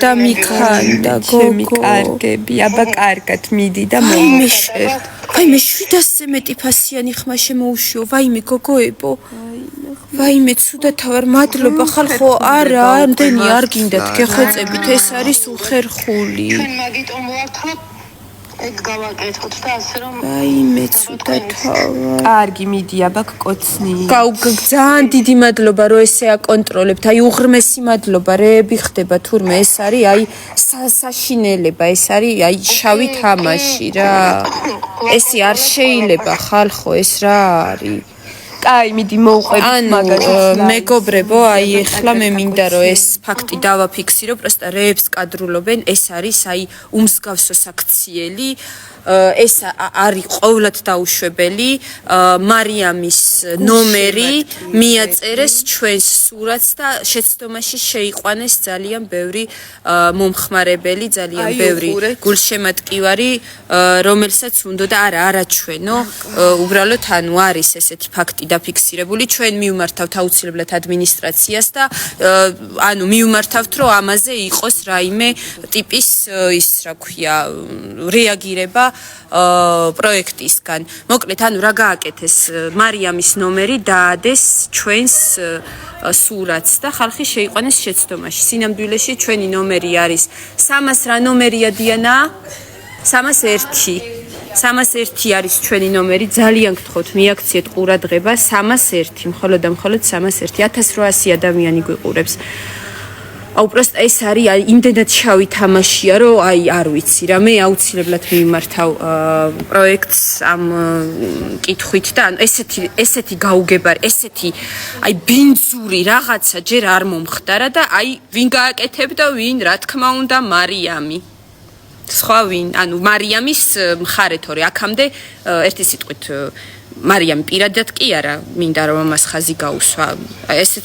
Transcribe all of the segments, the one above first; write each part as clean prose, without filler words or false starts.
და მიქანდა გოგო კარგები აბა კარგად მიდი და მომიშერ ვაიმე 700-ზე მეტი ფასიანი ხმა შემოუშიო ვაიმე გოგოებო ვაიმე ცუდათა ვარ მადლობა ხალხო არა ამდენი არ გინდათ გეხვეწებით ეს არის უხერხული ჩვენ მაგიტომ ვართ ეგ გავაკეთოთ და ასე რომ ვაიმე ცუდათა კარგი მიდი აბა კოცნი ძალიან დიდი მადლობა რომ ესე აკონტროლებთ აი უღრმესი მადლობა რეები ხდება თურმე ეს არის აი საშინელება ეს არის აი შავი თამაში რა ესე არ შეიძლება ხალხო ეს რა არის კაი მიდი მოვყვებით მაგას მეგობრებო აი ეხლა მე მინდა რომ ეს ფაქტი დავაფიქსირო პროსტა რეებს კადრულობენ ეს არის აი უმსგავსო საქციელი ეს არის ყოვლად დაუშვებელი მარიამის ნომერი მიაწერეს ჩვენს სურათს და შეცდომაში შეიყვანეს ძალიან ბევრი მომხმარებელი ძალიან ბევრი გულშემატკივარი რომელსაც უნდა და არა ჩვენო უბრალოდ ანუ არის ესეთი ფაქტი დაფიქსირებული ჩვენ მივმართავთ აუცილებლად ადმინისტრაციას და ანუ მივმართავთ რომ ამაზე იყოს რაიმე ტიპის ის რა ქვია რეაგირება პროექტისგან. მოკლედ, ანუ რა გააკეთეს მარიამის ნომერი დაადეს ჩვენს სურათს და ხალხი შეიყვანეს შეცდომაში. სინამდვილეში ჩვენი ნომერი არის 300 რა ნომერია დიანა? 301. 301 არის ჩვენი ნომერი, ძალიან გთხოვთ მიაქციეთ ყურადღება 301, მხოლოდ და მხოლოდ 301, 1800 ადამიანი გვიყურებს. აუ პროსტა ეს არის იმდენად შავი თამაშია, რომ აი არ ვიცი რა, მე აუცილებლად მიმართავ პროექტს ამ კითხვით და ანუ ესეთი გაუგებარი, ესეთი აი ბინძური რაღაცა ჯერ არ მომხდარა და აი ვინ გააკეთებდა ვინ, რა თქმა უნდა, მარიამი. სხვა ვინ, ანუ მარიამის მხარე თორე აქამდე ერთი სიტყვით მარიამი პირადად კი არა, მინდა რომ ამას ხაზი გაუსვა. ეს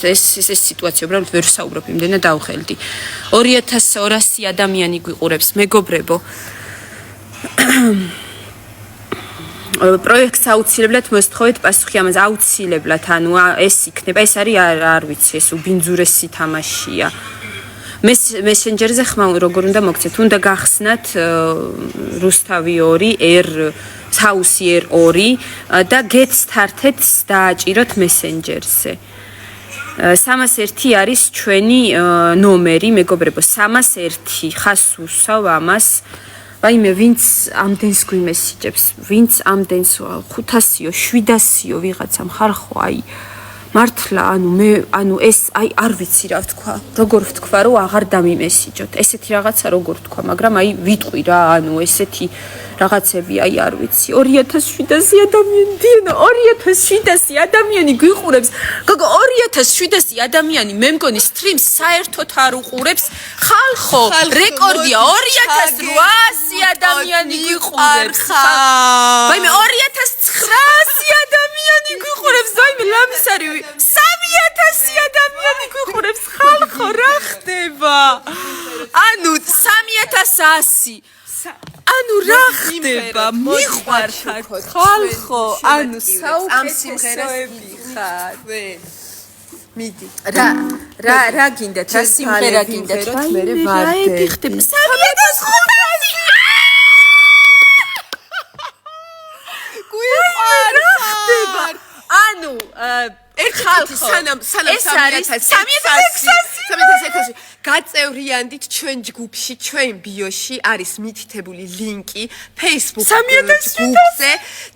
სიტუაცია უბრალოდ ვერ საუბრობ, იმდენად დავხელდი. 2200 ადამიანი გვიყურებს, მეგობრებო. პროექტს აუცილებლად მოსთხოვეთ პასუხი ამაზე, აუცილებლად, ანუ ეს იქნება, ეს არის არ ვიცი, ეს უბინძურესი თამაშია. მესენჯერზე ხმა როგორ უნდა მოგცეთ, უნდა გახსნათ რუსთავი 2 ჰაუსი 2 და get started დააჭიროთ მესენჯერზე. 301 არის ჩვენი ნომერი, მეგობრებო, 301 ხას უსავ ამას. ვაიმე, ვინც ამდენს გვიმესიჯებს, ვინც ამდენს 500-ო, 700-ო ვიღაცამ ხარხო, აი მართლა, ანუ ეს აი არ ვიცი რა ვთქვა, როგორ ვთქვა, რომ აღარ დამიმესიჯოთ. ესეთი რაღაცა როგორ ვთქვა, მაგრამ აი ვიტყვი რა, ანუ ესეთი რაღაცები აი არ ვიცი. 2700 ადამიანი, დიana, 2700 ადამიანი გვიყურებს. გოგო, 2700 ადამიანი მე მგონი სტრიმს საერთოდ არ უყურებს. ხალხო, რეკორდია 2800 ადამიანი გვიყურებს. ვაიმე, 2900 ადამიანი გვიყურებს. ვაიმე, ლამისარი 3000 ადამიანი გვიყურებს. ხალხო, რა ხდება? ანუ 3100 ანუ რა ხდება? მიყვარხარ ხალხო, ანუ საუკეთესოები ხარ. მიდი. რა გინდათ? რა სიმღერა გინდათ? მე ვარდე. 3500 გვიყარხარ. ანუ ხალხო, სანამ 3600 გაწევრიანდით ჩვენ ჯგუფში, ჩვენ ბიოში არის მითითებული ლინკი Facebook ჯგუფზე,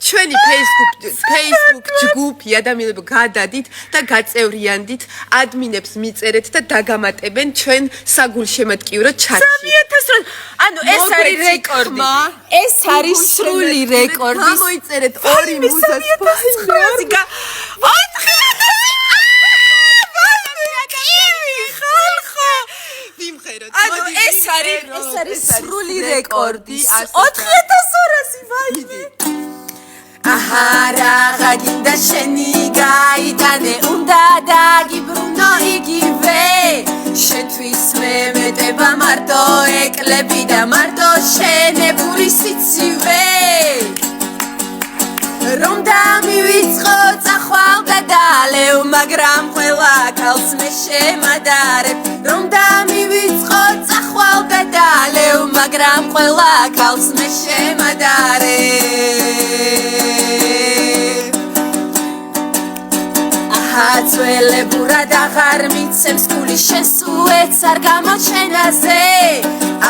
ჩვენი Facebook ჯგუფი ადამიანებო გადადით და გაწევრიანდით, ადმინებს მიწერეთ და დაგამატებენ ჩვენ საგულშემატკივრო ჩატში. 3000 ანუ ეს არის რეკორდი. ეს არის სრული რეკორდი. გამოიწერეთ 2 მუზას. 4000 ანუ ეს არის სრული რეკორდი 4200 ვაიმე აჰა რაღა გინდა შენი გაიტანე უნდა დაგიბრუნო იგივე შეთვის მე მეტება მარტო ეკლები და მარტო შენებული სიცივე რომ დამივიწყო წახვალ და დალევ მაგრამ ყველა ქალს მე შემადარებ რომ დამივიწყო წახვალ მაგრამ ყველა ქალს მე შემადარებ აცველებურად აღარ მიცემს გული შესუეც არ გამოჩენაზე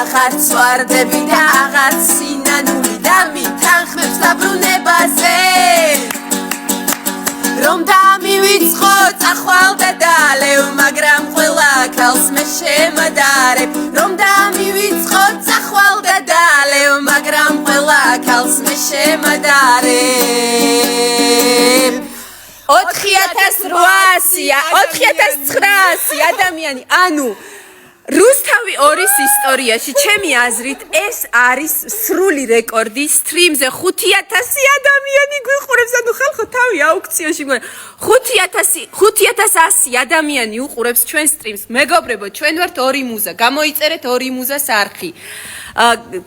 აღარ წვარდები და აღარ სინანული და მითანხმებს დაბრუნებაზე რომ დამივიწყო წახვალ და დალევ მაგრამ ყველა ქალს მე შემადარებ რომ დამივიწყო წახვალ და დალევ მაგრამ ყველა ქალს მე შემადარებ 4800 ადამიანი ანუ რუსთავი 2-ის ისტორიაში ჩემი აზრით ეს არის სრული რეკორდი სტრიმზე 5000 ადამიანი გვიყურებს ანუ ხალხო თავი აუქციაში 5100 ადამიანი უყურებს ჩვენ სტრიმს მეგობრებო ჩვენ ვართ 2 მუზა გამოიწერეთ 2 მუზას არხი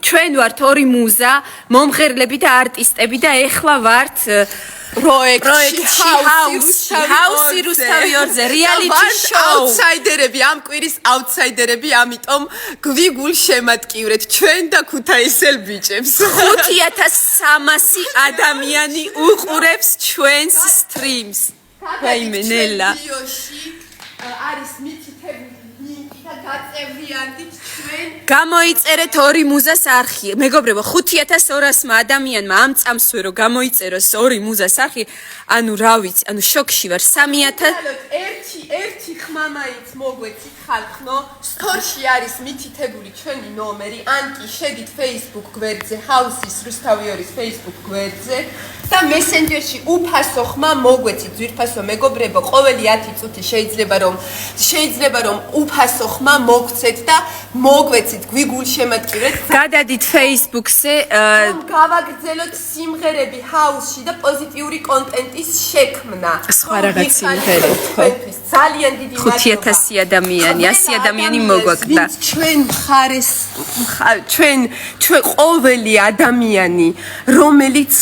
ჩვენ ვართ 2 მუზა მომღერლები და არტისტები და ეხლა ვართ პროექტი ჰაუსი რუსთავი 2-ზე რეალიტი შოუ აუთსაიდერები ამ კვირის აუთსაიდერები ამიტომ გვიგულ შემატკივრეთ ჩვენ და ქუთაისელ ბიჭებს 5300 ადამიანი უყურებს ჩვენს სტრიმს ვაიმენელა არის მითითებული და გაწევრიანდით ჩვენ გამოიწერეთ 2 მუზას არხი მეგობრებო 5200 ადამიანმა ამ წამსვე რომ გამოიწეროს 2 მუზას არხი ანუ რა ვიცი ანუ შოქში ვარ 3000 ერთი ხმამაიც მოგვეცით ხალხო სტორში არის მითითებული ჩვენი ნომერი ან კი შედით Facebook გვერდზე ჰაუსის რუსთავი 2-ის Facebook გვერდზე და მესენჯერში უფასო ხმა მოგვეცით ძვირფასო მეგობრებო ყოველი 10 წუთი შეიძლება რომ უფასო ხმა მოგცეთ და მოგვეცით გვიგულ შემატკივრეთ გადადით Facebook-ზე გავაგრძელოთ სიმღერები ჰაუსში და პოზიტიური კონტენტის შექმნა სხვა რაღაც სიმღერები ხო ძალიან დიდი 5000 ადამიანი 100 ადამიანი მოგვაგდა ჩვენ მხარეს ჩვენ ყოველი ადამიანი რომელიც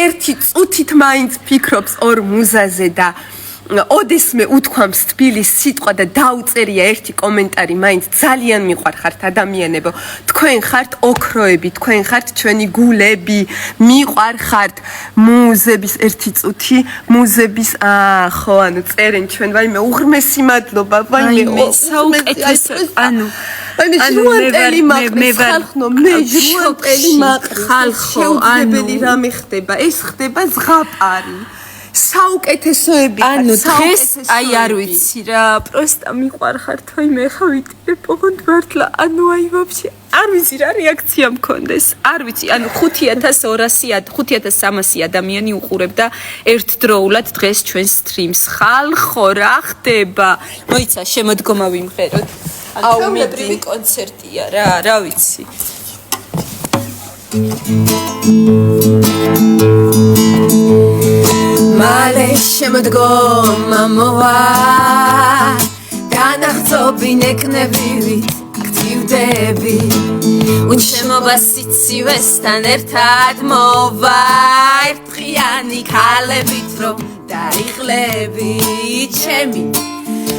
ერთი წუთით მაინც ფიქრობს 2 მუზაზე და ოდესმე უთქვამს თბილის სიტყვა და დაუწერია ერთი კომენტარი მაინც ძალიან მიყვარხართ ადამიანებო თქვენ ხართ ოქროები თქვენ ხართ ჩვენი გულები მიყვარხართ მუზების ერთი წუთი მუზების ხო ანუ წერენ ჩვენ ვაიმე უღრმესი მადლობა ვაიმე საუკეთესო ანუ მე ხალხო მე ჟუანტელი ხალხო ანუ რამე ხდება ეს ხდება ზღაპარი საუკეთესოები ანუ დღეს აი არ ვიცი რა პროსტა მიყვარხართ ვაიმე ხა ვიტირებ ოღონდ მართლა ანუ აი ვაფშე არ ვიცი რა რეაქცია მქონდეს არ ვიცი ანუ 5300 ადამიანი უყურებდა ერთდროულად დღეს ჩვენ სტრიმს ხალხო რა ხდება მოიცა შემოდგომა ვიმღეროთ აუმედრივი კონცერტია რა ვიცი მალე შემოდგომა მოვა განახწობინ ეკნევივით გძივდები უშემობა სიცივესთან ერთად მოვა ერთღიანი ქალებით რომ დაიღლები ჩემი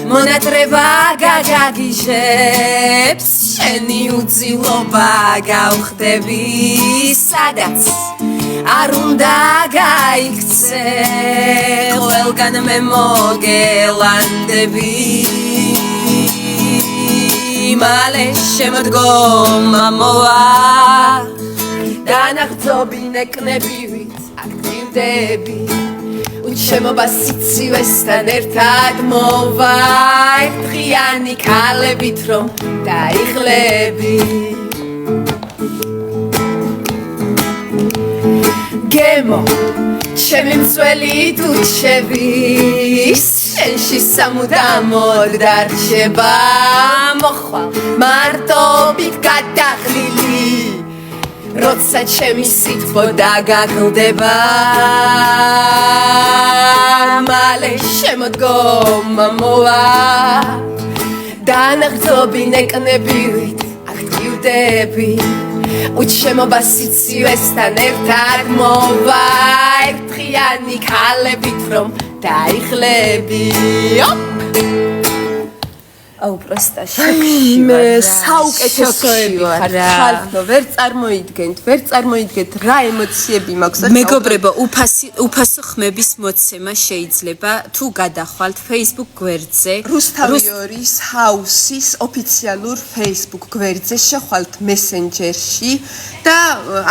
მონატრება გაგაგიჟებს შენი უძილობა გავხდები სადაც არ უნდა გაიქცე ყველგან მე მოგელანდები მალე შემოდგომა მოვა დანახწობინ ეკნებივით აქტივდები უშემობა სიცივესთან ერთად მოვა ერთღიანი ქალებით რომ დაიღლები გემო ჩემი მცველი დუჩების შენში სამუდამოდ დარჩება მოხვალ მარტობით გადაღლილი როცა ჩემი სითბო დაგაგლდება მალე შემოდგომა მოვა დანახწობინ ეკნებივით აქტივდები უშემობა სიცივესთან ერთად მოვა ერთღიანი ქალებით რომ დაიღლები აუ პროსტა შოქში მე საუკეთესოები ხარ ხალხო ვერ წარმოიდგენთ რა ემოციები მაქვს მეგობრებო უფასო ხმების მოცემა შეიძლება თუ გადახვალთ Facebook გვერდზე რუსთავიორის ჰაუსის ოფიციალურ Facebook გვერდზე შეხვალთ მესენჯერში და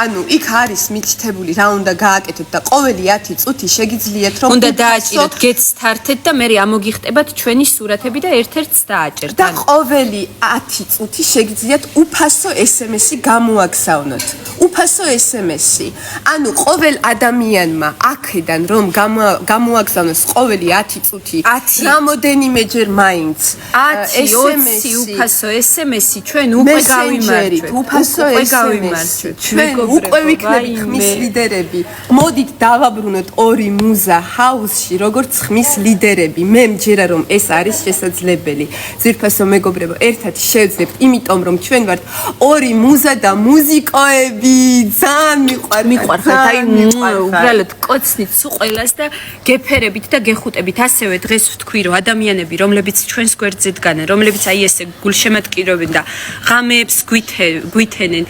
ანუ იქ არის მითითებული რა უნდა გააკეთოთ და ყოველი 10 წუთი შეგიძლიათ რომ უნდა დააჭიროთ get started და მე ამოგიხტებათ ჩვენი სურათები და ერთ-ერთს დააჭერთ და ყოველი 10 წუთი შეგიძლიათ უფასო SMS-ი გამოაგზავნოთ. უფასო SMS-ი. ანუ ყოველ ადამიანმა აქედან რომ გამოაგზავნოს ყოველი 10 წუთი რამოდენიმეჯერ მაინც 10-20 უფასო SMS-ი ჩვენ უკვე გავიმარჯვეთ. უფასო SMS-ი ჩვენ უკვე ვიქნებით ხმის ლიდერები. მოდით დავაბრუნოთ ორი მუზა ჰაუსში როგორც ხმის ლიდერები. მე მჯერა რომ ეს არის შესაძლებელი. ძირფასო მეგობრებო, ერთად შევძლებთ, იმიტომ რომ ჩვენ ვართ ორი მუზა და მუსიკოები. ძალიან მიყვარხართ. აი უბრალოდ კოცნით სულ ყველას და გეფერებით და გეხუტებით. ასევე დღეს ვთქვი, რომ ადამიანები, რომლებიც ჩვენს გვერდზე დგანან, რომლებიც აი ესე გულშემატკივრობენ და ღამეებს გვითენენ,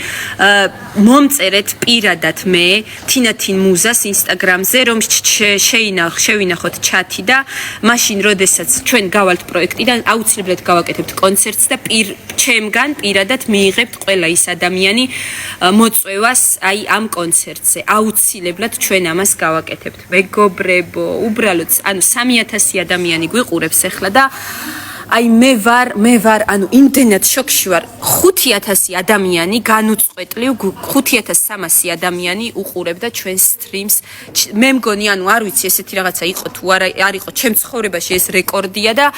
მომწერეთ პირადად მე თინათინ მუზას Instagram-ზე, რომ შევინახოთ ჩათი და მაშინ როდესაც ჩვენ გავალთ პროექტიდან, აუცილებლად გავაკეთებთ კონცერტს და ჩემგან პირადად მიიღებთ ყველა ის ადამიანი მოწვევას აი ამ კონცერტზე. აუცილებლად ჩვენ ამას გავაკეთებთ. მეგობრებო, უბრალოდ ანუ 3000 ადამიანი გვიყურებს ახლა და აი მე ვარ ანუ იმდენად შოქში ვარ 5000 ადამიანი განუწყვეტლივ 5300 ადამიანი უყურებდა ჩვენ სტრიმს მე მგონი ანუ არ ვიცი ესეთი რაღაცა იყო თუ არ იყო ჩემ ცხოვრებაში ეს რეკორდია და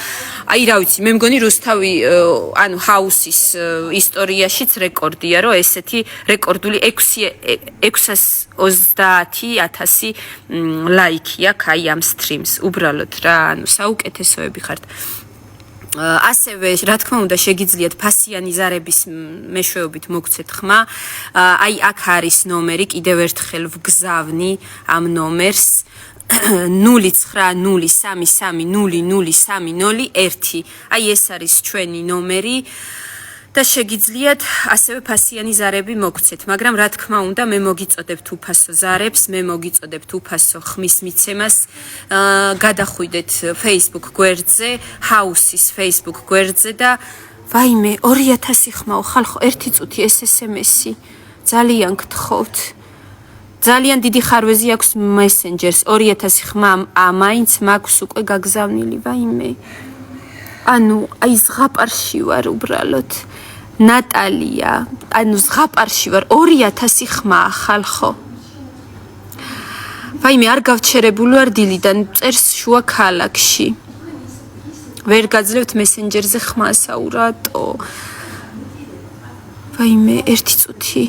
აი რა ვიცი მე მგონი რუსთავი ანუ ჰაუსის ისტორიაშიც რეკორდია რომ ესეთი რეკორდული 630,000 ლაიქი აქვს აი ამ სტრიმს უბრალოდ რა ანუ საუკეთესოები ხართ ასევე რა თქმა უნდა შეგიძლიათ ფასიანი ზარების მეშვეობით მოგცეთ ხმა აი აქ არის ნომერი კიდევ ერთხელ ვგზავნი ამ ნომერს 093033003001 აი ეს არის ჩვენი ნომერი და შეგიძლიათ ასევე ფასიანი ზარები მოგცეთ, მაგრამ რა თქმა უნდა, მე მოგიწოდებთ უფასო ზარებს, მე მოგიწოდებთ უფასო ხმის მიცემას, გადახვიდეთ Facebook გვერდზე, ჰაუსის Facebook გვერდზე და ვაიმე 2000 ხმაო ხალხო, 1 წუთი ეს SMS-ი, ძალიან გთხოვთ. ძალიან დიდი ხარვეზი აქვს Messengers, 2000 ხმა მაინც მაქვს უკვე გაგზავნილი, ვაიმე. ანუ აი ზღაპარში ვარ უბრალოდ. ნატალია, ანუ ზღაპარში ვარ 2000 ხმა ხალხო. ვაიმე არ გავჩერებული ვარ დილიდან, წერს შუა ქალაქში. ვერ გაძლევთ მესენჯერზე ხმასაო რატო? ვაიმე 1 წუთი.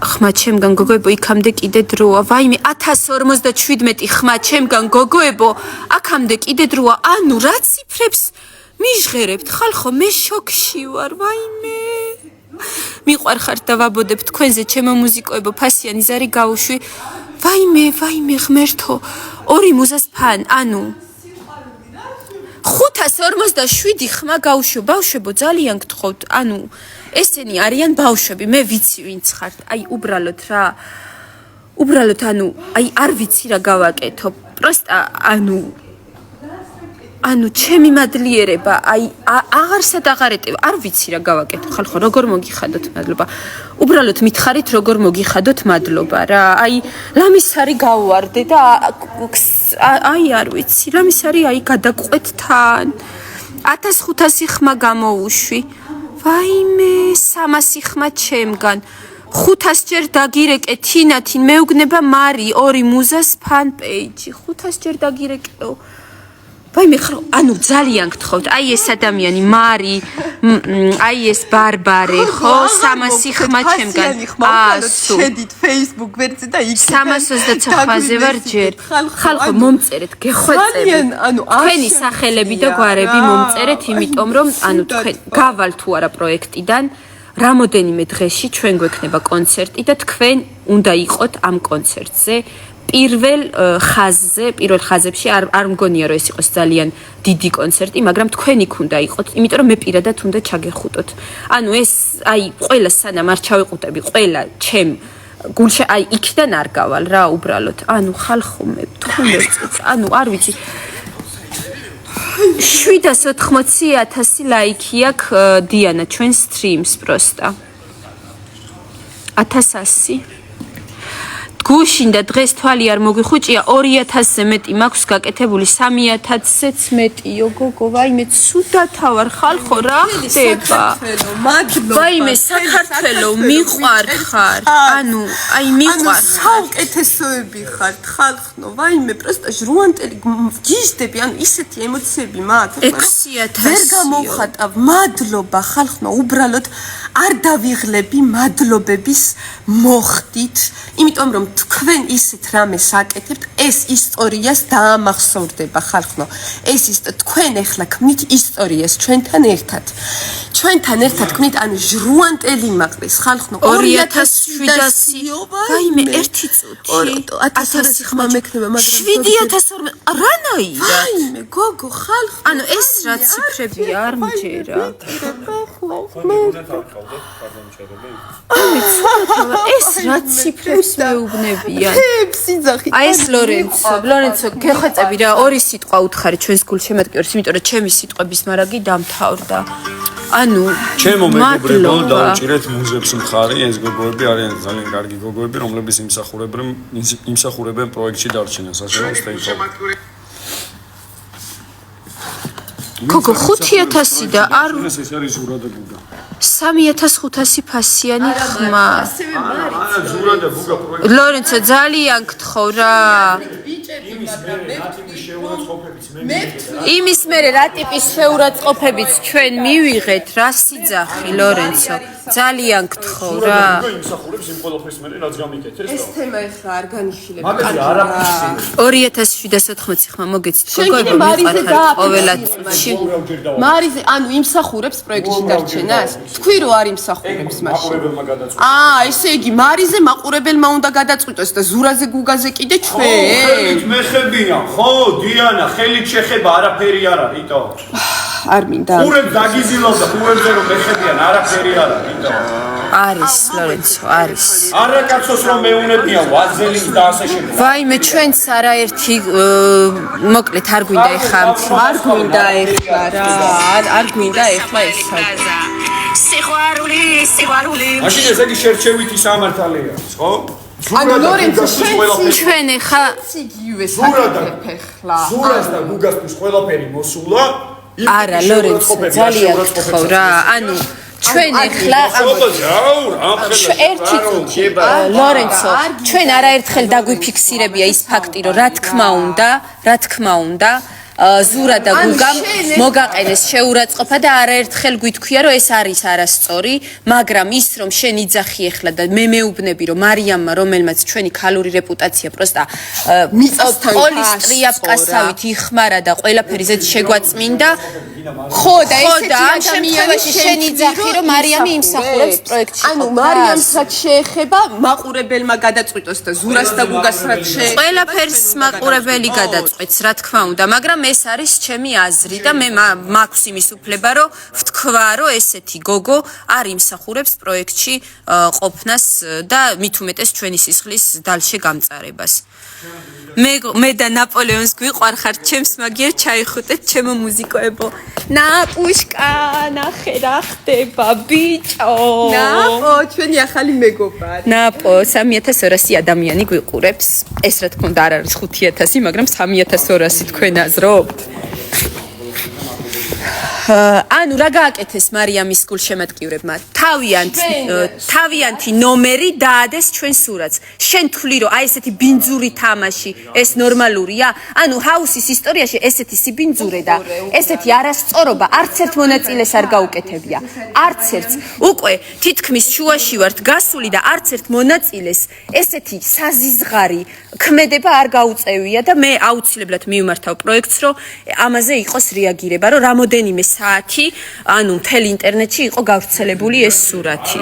ხმა ჩემგან გოგოებო, იქამდე კიდე დროა. ვაიმე 1057 ხმა ჩემგან გოგოებო, აქამდე კიდე დროა. ანუ რა ციფრებს მიჟღერებთ ხალხო, მე შოქში ვარ, ვაიმე. მიყვარხართ და ვაბოდებ თქვენზე ჩემო მუსიკოებო, ფასიანი ზარი გავუშვი. ვაიმე, ღმერთო, 2 მუზას ფან, ანუ 557 ხმა გავუშვი, ბავშვებო, ძალიან გთხოვთ, ანუ ესენი არიან ბავშვები, მე ვიცი ვინც ხართ. აი უბრალოდ რა. უბრალოდ ანუ აი არ ვიცი რა გავაკეთო. პროსტა ანუ ჩემი მადლიერება, აი აღარსად აღარეტევ, არ ვიცი რა გავაკეთო. ხალხო, როგორ მოგიხადოთ მადლობა. უბრალოდ მითხარით როგორ მოგიხადოთ მადლობა რა. აი ლამისარი გავვარდე და აი არ ვიცი, ლამისარი აი გადაყვეთ თან. 1500 ხმა გამოუშვი. ვაიმე 300 ხმა ჩემგან 500 ჯერ დაგირეკე თინათინ მეუგნება მარი 2 მუზას ფან პეიჯი 500 ჯერ დაგირეკეო ვაიმე ანუ ძალიან გთხოვთ აი ეს ადამიანი მარი აი ეს ბარბარე ხო 300 ხმა ჩემგან შედით Facebook გვერდზე და იქ 329-ზე ვარ ჯერ ხალხო მომწერეთ გეხვეწებით თქვენი სახელები და გვარები მომწერეთ იმიტომ რომ ანუ თქვენ გავალ თუ არა პროექტიდან რამოდენიმე დღეში ჩვენ გვექნება კონცერტი და თქვენ უნდა იყოთ ამ კონცერტზე პირველ ხაზებში არ მგონია რომ ეს იყოს ძალიან დიდი კონცერტი, მაგრამ თქვენ იქ უნდა იყოთ, იმიტომ რომ მე პირადად უნდა ჩაგეხუტოთ. ანუ ეს აი ყველა სანამ არ ჩავიყუტები, ყველა ჩემ გულში აი იქიდან არ გავალ რა უბრალოდ. ანუ ხალხო მე თქვენ ანუ არ ვიცი 780,000 ლაიქი აქვს დიანა ჩვენ სტრიმს პროსტა 1100 გუშინდა დღეს თვალი არ მოგვიხუჭია 2000-ზე მეტი მაქვს გაკეთებული 3000-ზეც მეტიო გოგო ვაიმე ცუდათავარ ხალხო რა ხდება ვაიმე საქართველო მიყვარხარ ანუ აი მიყვარხარ საუკეთესოები ხართ ხალხო ვაიმე პროსტა ჟრუანტელი გიჟდები ანუ ისეთი ემოციები მაქვს 6000 ვერ გამოვხატავ მადლობა ხალხო უბრალოდ არ დავიღლები მადლობების მოხდით იმიტომ რომ თქვენ ისეთ რამეს აკეთებთ ეს ისტორიას დაამახსოვრდება ხალხო ეს ის თქვენ ახლა ქმნით ისტორიას ჩვენთან ერთად ქმნით ანუ ჟრუანტელი მაყრის ხალხო 2700 ვაიმე ერთი წუთი 1000 ხმა მექნება მაგრამ 7200 რანაირად ვაიმე გოგო ხალხო ანუ ეს რა ციფრებია არ მჯერა ეს რა ციფრებს მეუბნებიან აი ეს ლორენცო გეხვეწები რა ორი სიტყვა უთხარი ჩვენს გულშემატკივრს იმიტომ რომ ჩემი სიტყვების მარაგი დამთავრდა ანუ ჩემო მეგობრებო დაუჭირეთ მუზებს მხარი ეს გოგოები არიან ძალიან კარგი გოგოები რომლებიც იმსახურებენ პროექტში დარჩენას ასე რომ სტეიტო გოგო 5000 და არ ეს არის ზურა და გუგა 3500 ფასიანი ხმა ზურა და გუგა პროექტი ლორენცო ძალიან გთხოვ რა იმის მერე რა ტიპის შეურაცხყოფებიც ჩვენ მივიღეთ რა სიძახი ლორენცო ძალიან გთხოვ რა იმსახურებს იმ ყველაფერს მერე რაც გამიკეთეს ეს თემა ახლა არ განიხილება 2780 ხმა მოგეცით გოგოები მიყვარხართ ყოველად წუთში მარიზე ანუ იმსახურებს პროექტში დარჩენას თქვი რომ არ იმსახურებს მაშინ მაყურებელმა გადაწყვიტა ესე იგი მარიზე მაყურებელმა უნდა გადაწყვიტოს და ზურაზე გუგაზე კიდე ჩვენ მეხებიან ხო დიანა ხელით შეხება არაფერი არ არის იტო არ მინდა ხურებს დაგიზილავდა ხურებზე რომ მეხებიან არაფერი არ არის იტო არის ლორენცო არის არაკაცოს რომ მეუნებიან ვაზელინს და ასე შემდეგ ვაიმე ჩვენც არაერთი მოკლედ არ გვინდა ეხლა არ გვინდა ეხლა რა არ გვინდა ეხლა ეს სიყვარული მაშინ ეს იგი შერჩევითი სამართალია ხო ანუ ლორენცო ჩვენ ეხლა იგივე საკეთებ ეხლა ზურას და გუგასთვის ყველაფერი მოსულა არა ლორენცო ძალიან გთხოვ რა ანუ ჩვენ ეხლა ერთი წუთი ლორენცო ჩვენ არაერთხელ დაგვიფიქსირებია ის ფაქტი რომ რა თქმა უნდა ზურა და გუგამ მოგაყენეს შეურაცხყოფა და არაერთხელ გვითქვია რომ ეს არის არასწორი მაგრამ ის რომ შენ იძახი ახლა და მე მეუბნები რომ მარიამმა რომელმაც ჩვენი ქალური რეპუტაცია პროსტა პოლის ტრიაპკასავით იხმარა და ყველაფერი ზედ შეგვაწმინდა ხო და ესეთი ადამიანში შენ იძახი რომ მარიამი იმსახურებს პროექტში ანუ მარიამს რაც შეეხება მაყურებელმა გადაწყვიტოს და ზურას და გუგას რაც შეეხება ყველაფერს მაყურებელი გადაწყვეტს რა თქმა უნდა მაგრამ ეს არის ჩემი აზრი და მე მაქვს იმის უფლება რომ ვთქვა რომ ესეთი გოგო არ იმსახურებს პროექტში ყოფნას და მით უმეტეს ჩვენი სისხლის დალშე გამწარებას მე და ნაპოლეონს გვიყვარხართ ჩემს მაგიერ ჩაიხუტეთ ჩემო მუსიკოებო ნაპუშკა ნახე რა ხდება ბიჭო ნაპო ჩვენი ახალი მეგობარი ნაპო 3200 ადამიანი გვიყურებს ეს რა თქმა უნდა არ არის 5000 მაგრამ 3200 თქვენ აზრობთ ანუ რა გააკეთეს მარიამის გულშემატკივრებმა თავიანთი ნომერი დაადეს ჩვენ სურათს შენ თქვი რომ აი ესეთი ბინძური თამაში ეს ნორმალურია ანუ ჰაუსის ისტორიაში ესეთი სიბინძურე და ესეთი არასწორობა არც ერთ მონაწილეს არ გაუკეთებია არც ერთს უკვე თითქმის შუაში ვართ გასული და არც ერთ მონაწილეს ესეთი საზიზღარი ქმედება არ გაუწევია და მე აუცილებლად მივმართავ პროექტს რომ ამაზე იყოს რეაგირება რომ რამოდენიმე საათი ანუ მთელ ინტერნეტში იყო გავრცელებული ეს სურათი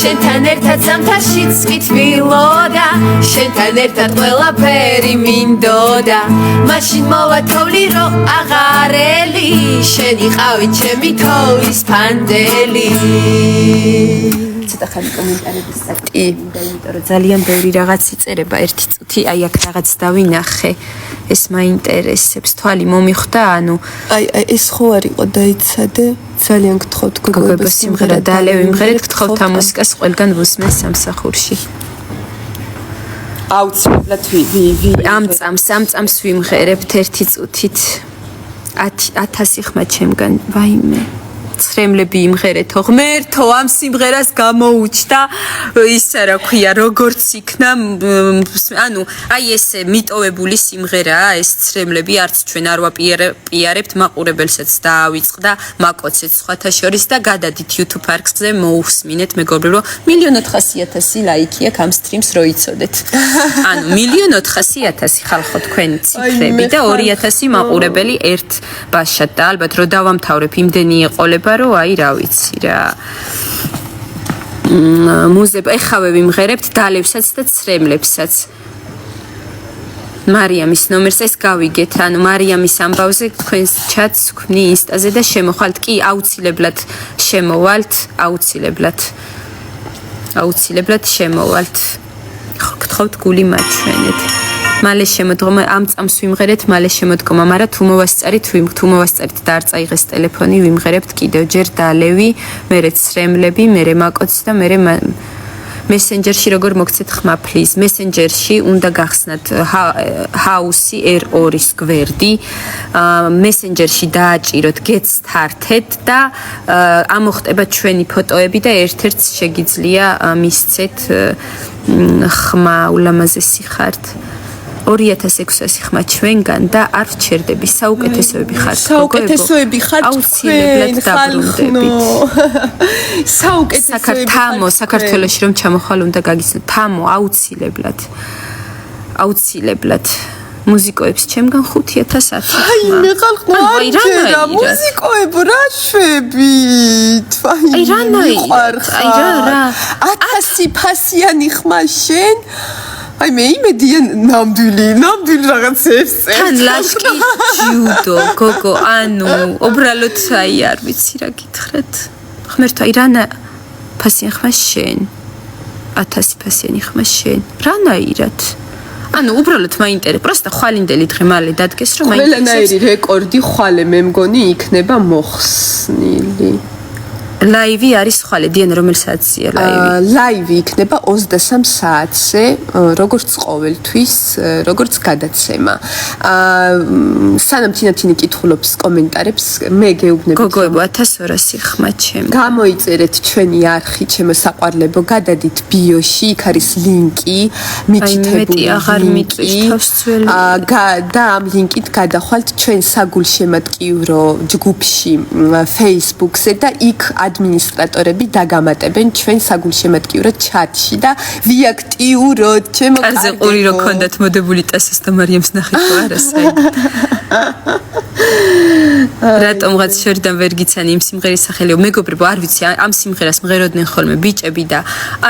შენთან ერთად ზამთარშიც მითბილოდა შენთან ერთად ყველაფერი მინდოდა მაშინ მოვათოვლი რომ აღარელი შენი ყავი ჩემი თოვლის ფანდელი ცოტა ხანი კომენტარების საკი და იმიტომ რომ ძალიან ბევრი რაღაც იწერება ერთი წუთი აი აქ რაღაც დავინახე ეს მაინტერესებს თვალი მომიხვდა ანუ აი ეს ხო არ იყო დაიცადე ძალიან გთხოვთ გოგოებას სიმღერა დალევი იმღერეთ გთხოვთ ამ მუსიკას ყველგან ვუსმენთ სამსახურში აუცილებლად ამ წამს ვიმღერებთ ერთი წუთით 1000 ხმა ჩემგან ვაიმე ცრემლები იმღერეთო ღმერთო ამ სიმღერას გამოუჩდა ისა რა ქვია როგორც იქნა ანუ აი ეს მიტოვებული სიმღერაა ეს ცრემლები არც ჩვენ არ ვაპიარებთ მაყურებელსაც დაავიწყდა მაკოცეც სხვათა შორის და გადადით YouTube არქზე მოусმინეთ მეგობრებო 1,400,000 ლაიქი აქვს ამ სტრიმს რო იცოდეთ ანუ 1,400,000 ხალხო თქვენი ციფრები და 2,000 მაყურებელი ერთ ბაშად და ალბათ რო დავამთავრებ იმდენი ეყოლება რომ აი რა ვიცი რა მუზება ეხავე ვიმღერებთ დალევსაც და ცრემლებსაც მარიამის ნომერს ეს გავიგეთ ანუ მარიამის ამბავზე თქვენს ჩატს ვქმნი ინსტაზე და შემოხვალთ კი აუცილებლად შემოვალთ აუცილებლად შემოვალთ გთხოვთ გული მაჩვენეთ მალე შემოდგომა ამ წამს ვიმღერეთ მალე შემოდგომა მაგრამ თუ მოვასწარით და არ წაიღეს ტელეფონი ვიმღერებთ კიდევ ჯერ დალევი მერე ცრემლები მერე მაკოცი და მერე მესენჯერში როგორ მოგცეთ ხმა პლიზ მესენჯერში უნდა გახსნათ ჰაუსი R2-ის გვერდი მესენჯერში დააჭიროთ გეცთართეთ და ამოხტება ჩვენი ფოტოები და ერთ-ერთს შეგიძლია მისცეთ ხმა ულამაზესი ხართ 2600 ხმა ჩვენგან და არ ვჩერდები საუკეთესოები ხართ საუკეთესოები ხართ აუცილებლად დაბრუნდებით საქართველოში რომ ჩამოხვალ უნდა გაგიცნოთ თამო აუცილებლად მუსიკოებს ჩემგან 5000 აი მე ხალხო რა მუსიკოებ რა შვებით აი რა 1000 ფასიანი ხმა შენ აი მე იმედია ნამდვილი რაღაცებს წერს თან ლაშკი ჯუდო გოგო ანუ უბრალოდ აი არ ვიცი რა გითხრათ ღმერთო აი რანა ფასიანი ხმა შენ 1000 ფასიანი ხმა შენ რანაირად ანუ უბრალოდ მაინტერესებს პროსტა ხვალინდელი დღე მალე დადგეს რომ მაინტერესებს ყველანაირი რეკორდი ხვალე მე მგონი იქნება მოხსნილი ლაივი არის ხვალე დიან რომელ საათზეა ლაივი იქნება 23 საათზე როგორც ყოველთვის როგორც გადაცემა სანამ თინათინი კითხულობს კომენტარებს მე გეუბნები გოგოებო 1200 ხმა ჩემ გამოიწერეთ ჩვენი არხი ჩემო საყვარლებო გადადით ბიოში იქ არის ლინკი მიჩითებული და ამ ლინკით გადახვალთ ჩვენ საგულშემატკივრო ჯგუფში Facebook-ზე და იქ ადმინისტრატორები დაგამატებენ ჩვენ საგულშემატკივრო ჩატში და ვიაქტიუროთ ჩემო კარზე ყური რო ქონდათ მოდებული ტასოს და მარიამს ნახეთ ხო არა საერთოდ რატომღაც შორიდან ვერ გიცანი იმ სიმღერის სახელი მეგობრებო არ ვიცი ამ სიმღერას მღეროდნენ ხოლმე ბიჭები და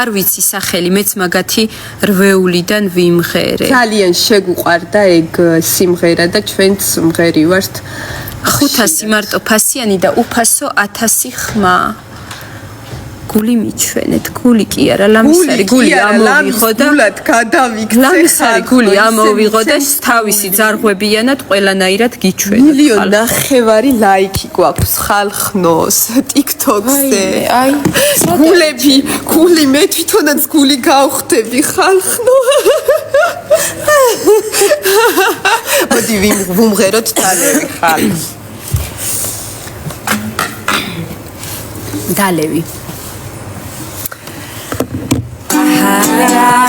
არ ვიცი სახელი მეც მაგათი რვეულიდან ვიმღერე ძალიან შეგუყვარდა ეგ სიმღერა და ჩვენც მღერივართ 500 მარტო ფასიანი და უფასო 1000 ხმა გული მიჩვენეთ გული კი არა ლამისარი გული ამოვიღო და გულად გადავიქცე ლამისარი გული ამოვიღო და თავისი ძარღვებიანად ყველანაირად გიჩვენეთ 1,5 ლაიქი გვაქვს ხალხნოს TikTok-ზე აი გული მე თვითონაც გული გავხდები ხალხნო მოდი ვუმღეროთ დალევი ხალხ დალევი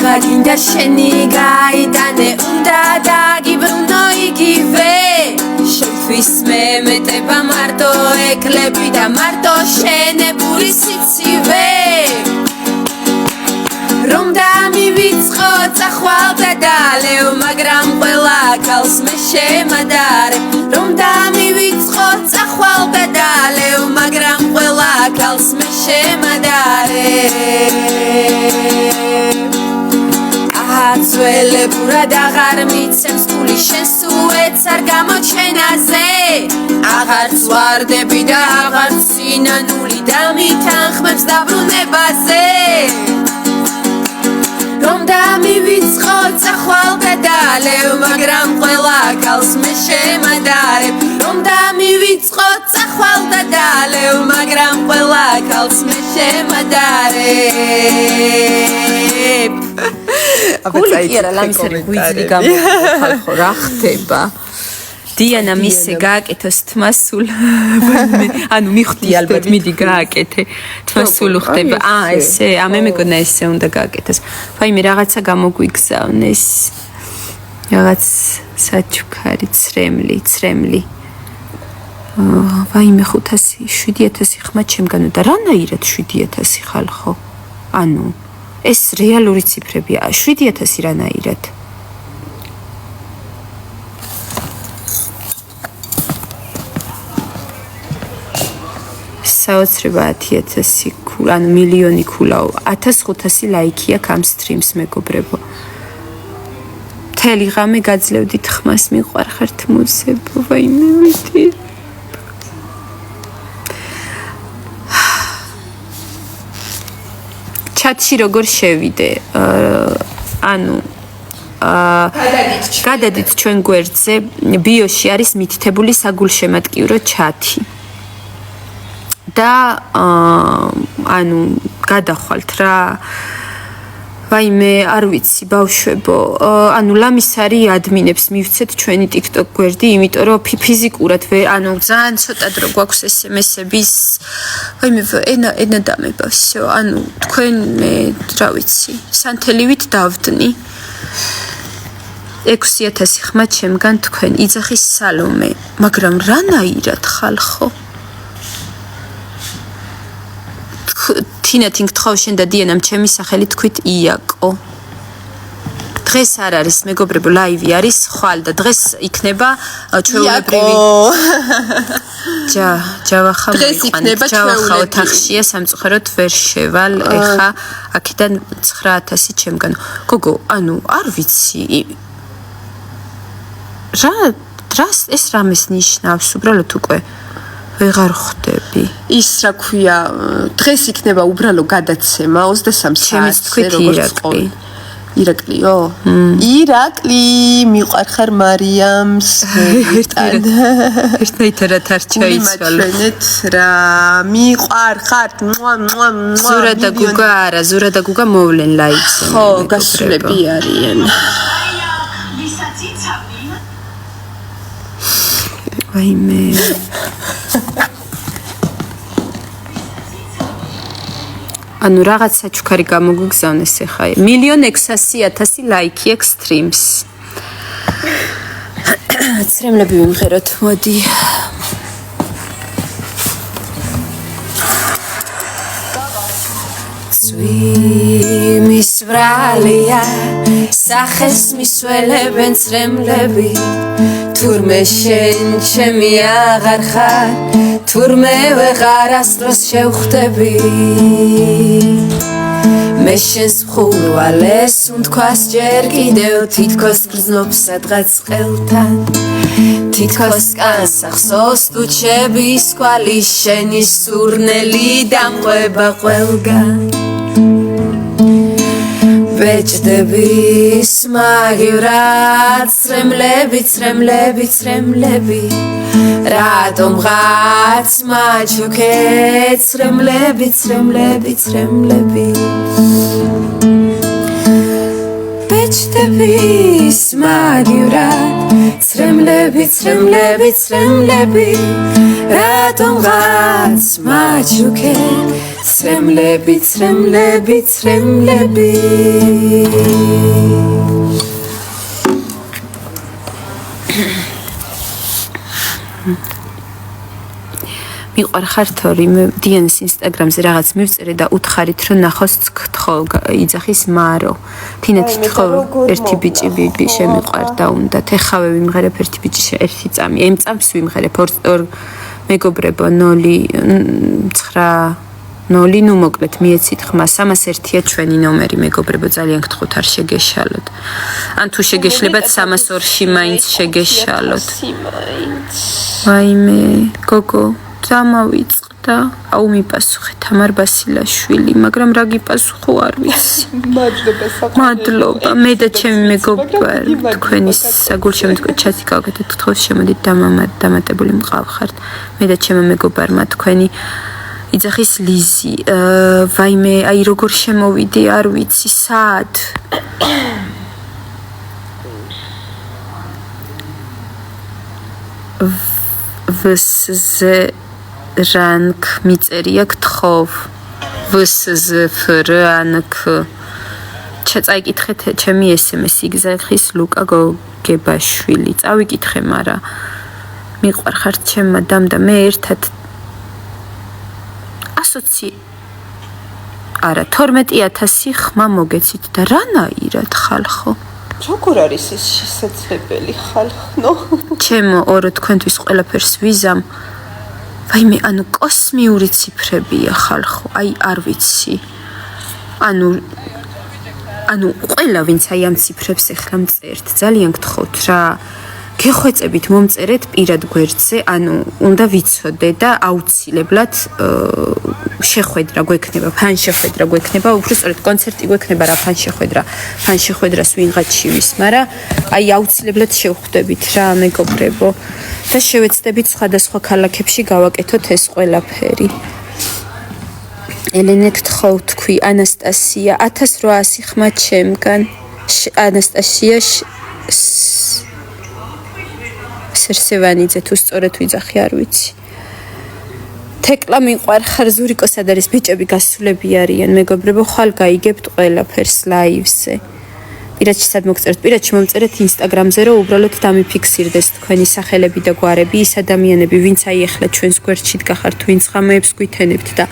რა გინდა შენი გაიდანე უნდა დაგიბრუნო იგივე შენთვის მე მეტება მარტო ეკლები და მარტო შენებული სიცივე რომ დამივიწყო წახვალ და დალევ მაგრამ ყველა კალს მე შემადარებ რომ დამივიწყო წახვალ და დალევ მაგრამ ყველა კალს მე შემადარებ ძველებურად აღარ მიცემს გული შენს უეც არ გამოჩენაზე აღარც ვარდები და აღარც სინანული და მითანხმებს დაბრუნებაზე რომ დამივიწყო წახვალ გადალევ მაგრამ ყველა კალს მე შემადარებ რომ დამივიწყო წახვალ გადალევ მაგრამ ყველა კალს მე შემადარებ გული კი არა ლამისარი გვიძრი გამოვხალხო რა ხდება დიანა მისე გააკეთოს თმასულ ანუ მიხვდი ალბათ მიდი გააკეთე თმასულ ხდება ესე მე მეგონა ესე უნდა გააკეთოს ვაიმე რაღაცა გამოგვიგზავნეს რაღაც საჩუქარი ცრემლი ვაიმე 500-7000 ხმა ჩემგანო და რანაირად 7000 ხალხო ანუ ეს რეალური ციფრებია 7000 რანაირად საოცრება 10000 ქულა ანუ მილიონი ქულაო 1500 ლაიქია ამ სტრიმს მეგობრებო მთელი ღამე გაძლევდით ხმას მიყვარხართ მუსებო ვაიმე ვიტი ჩატში როგორ შევიდე ანუ გადადით ჩვენ გვერდზე ბიოში არის მითითებული საგულშემატკივრო ჩატი და ანუ გადახვალთ რა ვაიმე არ ვიცი ბავშვებო ანუ ლამისარი ადმინებს მივცეთ ჩვენი TikTok გვერდი იმიტომ რომ ფიზიკურად ანუ ძალიან ცოტა დრო გვაქვს SMS-ების ვაიმე ენა დამება всё ანუ თქვენ მე რა ვიცი სანთელივით დავდნი 6000 ხმა ჩემგან თქვენ იძახის სალომე მაგრამ რანაირად ხალხო თინათინ გთხოვ შენ და დიანამ ჩემი სახელი თქვით იაკო დღეს არ არის მეგობრებო ლაივი არის ხვალ და დღეს იქნება ჩვეულებრივი ჯავახა დღეს იქნება ჯავახა ოთახშია სამწუხაროდ ვერ შევალ ეხა აქედან 9000 ჩემგან გოგო ანუ არ ვიცი რა დრას ეს რამეს ნიშნავს უბრალოდ უკვე ვეღარ ხვდები ის რა ქვია დღეს იქნება უბრალო გადაცემა 23 საათზე როგორც ყოველ ირაკლიო ირაკლი მიყვარხარ მარიამს ერთნაირად არ ჩაიცვალო რა მიყვარხართ ზურა და გუგა არა ზურა და გუგა მოვლენ ლაივზე ხო გასულები არიან ვაიმე ანუ რაღაც საჩუქარი გამოგვიგზავნეს ახლა 1,600,000 ლაიქი აქვს სტრიმს ცრემლები ვიმღეროთ მოდი მის ვრალია სახეს მისველებენ ცრემლები თურმე შენ ჩემი აღარ ხარ თურმე ვეღარ ასდროს შევხვდები მე შენს ხურვალეს უნთქვას ჯერ კიდევ თითქოს გრძნობ სადღაც ყელთან თითქოს კანსახსოვს ტუჩების კვალი შენი სურნელი დამყვება ყველგან ბეჭდები სმაგივრად ცრემლები რატომღაც მაჩუქე ცრემლები ბეჭდები სმაგივრად ცრემლები რატომღაც მაჩუქე ცრემლები მიყვარხარ თორემ დიანის ინსტაგრამზე რაღაც მივწერე და უთხარით რომ ნახოს გთხოვ იძახის მარო თინათით ხო ერთი ბიჭი შემიყვარდა უნდათ ეხავე ვიმღერებ ერთი ბიჭი ერთი წამი ამ წამს ვიმღერებ ორ მეგობრებო 0 9 0 ნუ მოკლედ მიეცით ხმას ამას ერთია ჩვენი ნომერი მეგობრებო ძალიან გთხოვთ არ შეგეშალოთ ან თუ შეგეშლებათ 302-ში მაინც შეგეშალოთ ვაიმე გოგო დამავიწყდა აუ მიპასუხე თამარ ბასილაშვილი მაგრამ რა გიპასუხო არ ვიცი მადლობა მე და ჩემი მეგობარი თქვენი საგულშემატკივრო ჩატი გავაკეთეთ გთხოვთ შემოდით დამატებული მყავხართ მე და ჩემი მეგობარმა თქვენი იძახის ლიზი ვაიმე აი როგორ შემოვიდე არ ვიცი სად ვსზე რანკ მიწერია გთხოვ ვსზფრანკ ჩაწაიკითხეთ ჩემი SMS იგზახის ლუკა გოგებაშვილი წავიკითხე მარა მიყვარხარ ჩემმა დამ და მე ერთად 120 არა 12000 ხმა მოგეცით და რანაირად ხალხო როგორ არის ეს შესაძლებელი ხალხო ჩემო ორო თქვენთვის ყველაფერს ვიზამ ვაიმე ანუ კოსმიური ციფრებია ხალხო აი არ ვიცი ანუ ყველა ვინც აი ამ ციფრებს ეხლა მწერთ ძალიან გთხოვთ რა გეხვეწებით მომწერეთ პირად გვერდზე ანუ უნდა ვიცოდე და აუცილებლად შეხვედრა გვექნება ფან შეხვედრა გვექნება უბრალოდ კონცერტი გვექნება რა ფან შეხვედრას ვინღაც შივის მაგრამ აი აუცილებლად შევხვდებით რა მეგობრებო და შევეცდებით სხვადასხვა ქალაქებში გავაკეთოთ ეს ყველაფერი ელენე გთხოვ თქვი ანასტასია 1800 ხმა ჩემგან ანასტასია სერსევანიძე თუ სწორედ ვიძახი არ ვიცი თეკლა მიყვარხარ ზურიკოსად არის ბიჭები გასულები არიან მეგობრებო ხვალ გაიგებთ ყველაფერს ლაივზე პირადში სად მოგწერთ პირადში მომწერეთ ინსტაგრამზე რომ უბრალოდ დამიფიქსირდეს თქვენი სახელები და გვარები ის ადამიანები ვინც აი ახლა ჩვენს გვერდში დგახართ ვინც ღამეებს გვითენებთ და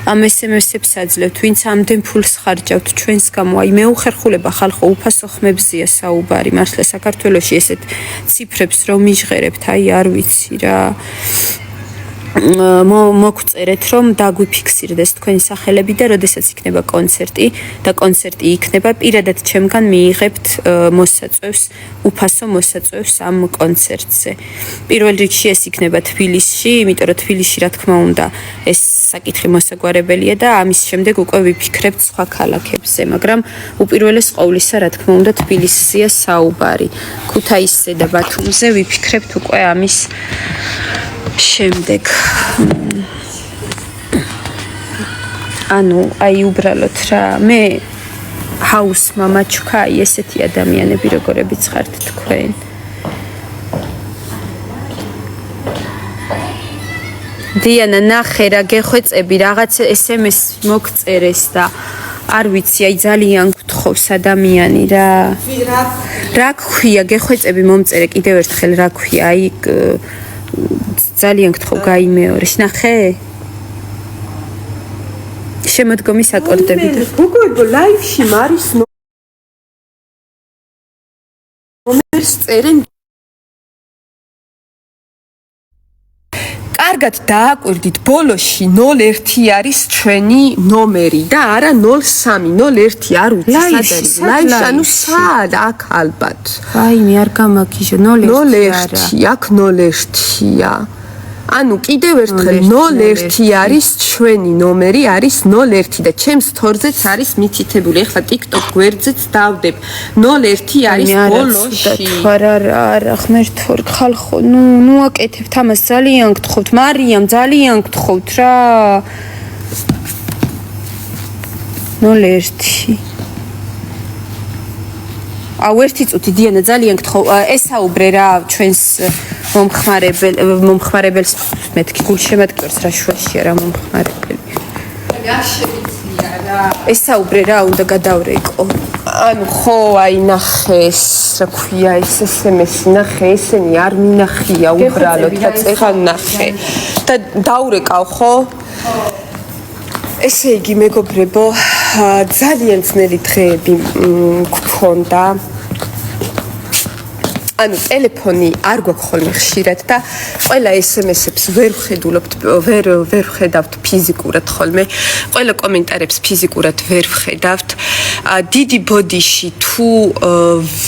ამ SMS-ებს აძლევთ ვინც ამდენ ფულს ხარჯავთ ჩვენს გამო აი მეუხერხულება ხალხო უფასო ხმებზია საუბარი მართლა საქართველოში ესეთ ციფრებს რომ მიჟღერებთ აი არ ვიცი რა მოგწერეთ რომ დაგვიფიქსირდეს თქვენი სახელები და როდესაც იქნება კონცერტი და კონცერტი იქნება პირადად ჩემგან მიიღებთ მოსაწვევს უფასო მოსაწვევს ამ კონცერტზე პირველ რიგში ეს იქნება თბილისში იმიტომ რომ თბილისში რა თქმა უნდა ეს საკითხი მოსაგვარებელია და ამის შემდეგ უკვე ვიფიქრებთ სხვა ქალაქებზე მაგრამ უპირველეს ყოვლისა რა თქმა უნდა თბილისზეა საუბარი ქუთაისზე და ბათუმზე ვიფიქრებთ უკვე ამის შემდეგ ანუ აი უბრალოდ რა მე ჰაუს მამაჩუკა აი ესეთი ადამიანები როგორებიც ხართ თქვენ დიანა ნახე რა გეხვეწები რაღაც SMS მოგწერეს და არ ვიცი აი ძალიან გთხოვს ადამიანი რა ქვია გეხვეწები მომწერე კიდევ ერთხელ რა ქვია აი ძალიან გთხოვ გაიმეორე ნახე შემოდგომის აკორდები და გოგოებო ლაივში მარის ნომერს წერენ კარგად დააკვირდით ბოლოში 01 არის ჩვენი ნომერი და არა 03 01 არ ვიცი ლაივში ანუ სად აქ ალბათ აი მე არ გამაგიჟო 01 აქ 01-ია ანუ კიდევ ერთხელ 01 არის ჩვენი ნომერი არის 01 და ჩემს თორზეც არის მითითებული ახლა TikTok გვერდზეც დავდებ 01 არის ბოლოში არა ღმერთო ხალხო ნუ აკეთებთ ამას ძალიან გთხოვთ მარიამ ძალიან გთხოვთ რა 01 აუ ერთი წუთი დიანა ძალიან გთხოვ ესაუბრე რა ჩვენს მომხმარებელს მეთქი გულშემატკივრს რა შუაშია რა მომხმარებელი რა შევიცია რა ესაუბრე რა უნდა გადავრეკო ანუ ხო აი ნახეს რა ქვია ეს SMS ნახე ესენი არ მინახია უბრალოდ და წეღან ნახე და დაურეკავ ხო ესე იგი მეგობრებო ძალიან ძნელი დღეები გქონდა ანუ ტელეფონი არ გვაქვს ხოლმე ხშირად და ყველა SMS-ებს ვერ ვხედულობთ, ვერ ვხედავთ ფიზიკურად ხოლმე. ყველა კომენტარებს ფიზიკურად ვერ ვხედავთ. დიდი ბოდიში თუ